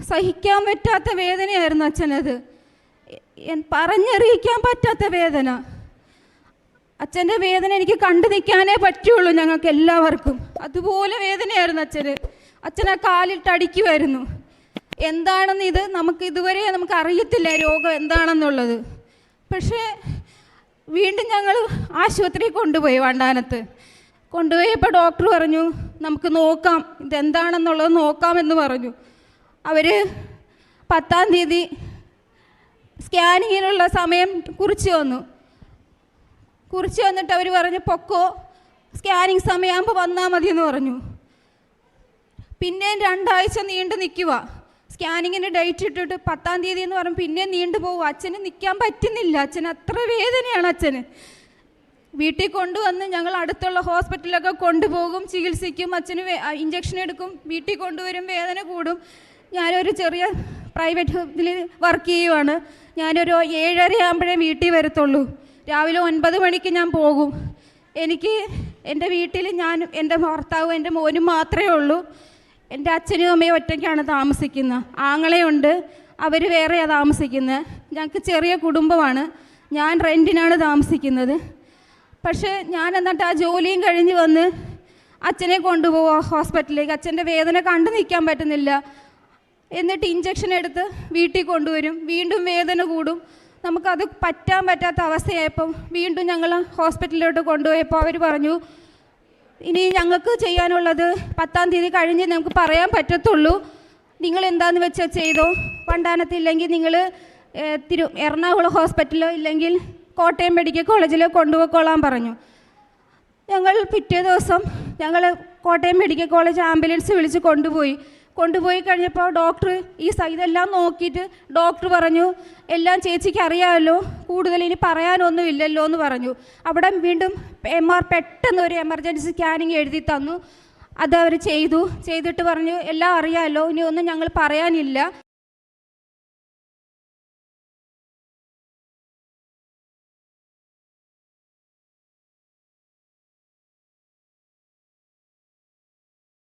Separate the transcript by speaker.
Speaker 1: സഹിക്കാൻ പറ്റാത്ത വേദനയായിരുന്നു അച്ഛനത്. പറഞ്ഞറിയിക്കാൻ പറ്റാത്ത വേദന. അച്ഛൻ്റെ വേദന എനിക്ക് കണ്ടു നിൽക്കാനേ പറ്റുള്ളൂ ഞങ്ങൾക്ക് എല്ലാവർക്കും. അതുപോലെ വേദനയായിരുന്നു അച്ഛന്. അച്ഛനെ കാലിട്ട് അടിക്കുമായിരുന്നു. എന്താണെന്ന് ഇത് ഇതുവരെ നമുക്ക് അറിയത്തില്ല രോഗം എന്താണെന്നുള്ളത്. പക്ഷേ വീണ്ടും ഞങ്ങൾ ആശുപത്രിയിൽ കൊണ്ടുപോയി, വണ്ടാനത്ത് കൊണ്ടുപോയപ്പോൾ ഡോക്ടർ പറഞ്ഞു നമുക്ക് നോക്കാം, ഇതെന്താണെന്നുള്ളത് നോക്കാമെന്ന് പറഞ്ഞു. അവർ 10-ാം തീയതി സ്കാനിങ്ങിനുള്ള സമയം കുറിച്ച് വന്നിട്ട് അവർ പറഞ്ഞു പൊക്കോ, സ്കാനിങ് സമയമാകുമ്പോൾ വന്നാൽ മതി എന്ന് പറഞ്ഞു. പിന്നെയും 2 ആഴ്ച നീണ്ടു നിൽക്കുക. സ്കാനിങ്ങിന് ഡേറ്റ് ഇട്ടിട്ട് 10-ാം തീയതി എന്ന് പറഞ്ഞു, പിന്നെയും നീണ്ടു പോകും. അച്ഛന് നിൽക്കാൻ പറ്റുന്നില്ല. അച്ഛന് അത്ര വേദനയാണ് അച്ഛന്. വീട്ടിൽ കൊണ്ടുവന്ന് ഞങ്ങൾ അടുത്തുള്ള ഹോസ്പിറ്റലിലൊക്കെ കൊണ്ടുപോകും, ചികിത്സിക്കും, അച്ഛന് ഇഞ്ചക്ഷൻ എടുക്കും, വീട്ടിൽ കൊണ്ടുവരും, വേദന കൂടും. ഞാനൊരു ചെറിയ പ്രൈവറ്റ് ഇതിൽ വർക്ക് ചെയ്യുവാണ്. ഞാനൊരു 7:30 ആകുമ്പോഴേ വീട്ടിൽ വരത്തുള്ളൂ. രാവിലെ 9 മണിക്ക് ഞാൻ പോകും. എനിക്ക് എൻ്റെ വീട്ടിൽ ഞാനും എൻ്റെ ഭർത്താവും എൻ്റെ മോനും മാത്രമേ ഉള്ളൂ. എൻ്റെ അച്ഛനും അമ്മയും ഒറ്റയ്ക്കാണ് താമസിക്കുന്നത്. ആങ്ങളെയുണ്ട്, അവർ വേറെയാണ് താമസിക്കുന്നത്. ഞങ്ങൾക്ക് ചെറിയ കുടുംബമാണ്. ഞാൻ റെൻറ്റിനാണ് താമസിക്കുന്നത്. പക്ഷേ ഞാൻ എന്നിട്ട് ആ ജോലിയും കഴിഞ്ഞ് വന്ന് അച്ഛനെ കൊണ്ടുപോവുക ഹോസ്പിറ്റലിലേക്ക്. അച്ഛൻ്റെ വേദന കണ്ടു നിൽക്കാൻ പറ്റുന്നില്ല. എന്നിട്ട് ഇഞ്ചക്ഷൻ എടുത്ത് വീട്ടിൽ കൊണ്ടുവരും. വീണ്ടും വേദന കൂടും. നമുക്കത് പറ്റാത്ത അവസ്ഥയായപ്പം വീണ്ടും ഞങ്ങൾ ഹോസ്പിറ്റലിലോട്ട് കൊണ്ടുപോയപ്പോൾ അവർ പറഞ്ഞു ഇനി ഞങ്ങൾക്ക് ചെയ്യാനുള്ളത് 10-ാം തീയതി കഴിഞ്ഞ് നമുക്ക് പറയാൻ പറ്റത്തുള്ളൂ. നിങ്ങൾ എന്താണെന്ന് വെച്ചാൽ ചെയ്തോ. വണ്ടാനത്തില്ലെങ്കിൽ നിങ്ങൾ എറണാകുളം ഹോസ്പിറ്റലോ ഇല്ലെങ്കിൽ കോട്ടയം മെഡിക്കൽ കോളേജിലോ കൊണ്ടുപോയിക്കോളാൻ പറഞ്ഞു. ഞങ്ങൾ പിറ്റേ ദിവസം കോട്ടയം മെഡിക്കൽ കോളേജ് ആംബുലൻസ് വിളിച്ച് കൊണ്ടുപോയി കഴിഞ്ഞപ്പോൾ ഡോക്ടർ ഇതെല്ലാം നോക്കിയിട്ട് ഡോക്ടർ പറഞ്ഞു എല്ലാം ചേച്ചിക്ക് അറിയാമല്ലോ, കൂടുതൽ ഇനി പറയാനൊന്നും ഇല്ലല്ലോ എന്ന് പറഞ്ഞു. അവിടെ വീണ്ടും പെട്ടെന്ന് ഒരു എമർജൻസി സ്കാനിങ് എഴുതി തന്നു. അതവർ ചെയ്തിട്ട് പറഞ്ഞു എല്ലാം അറിയാമല്ലോ, ഇനി ഒന്നും ഞങ്ങൾ പറയാനില്ല.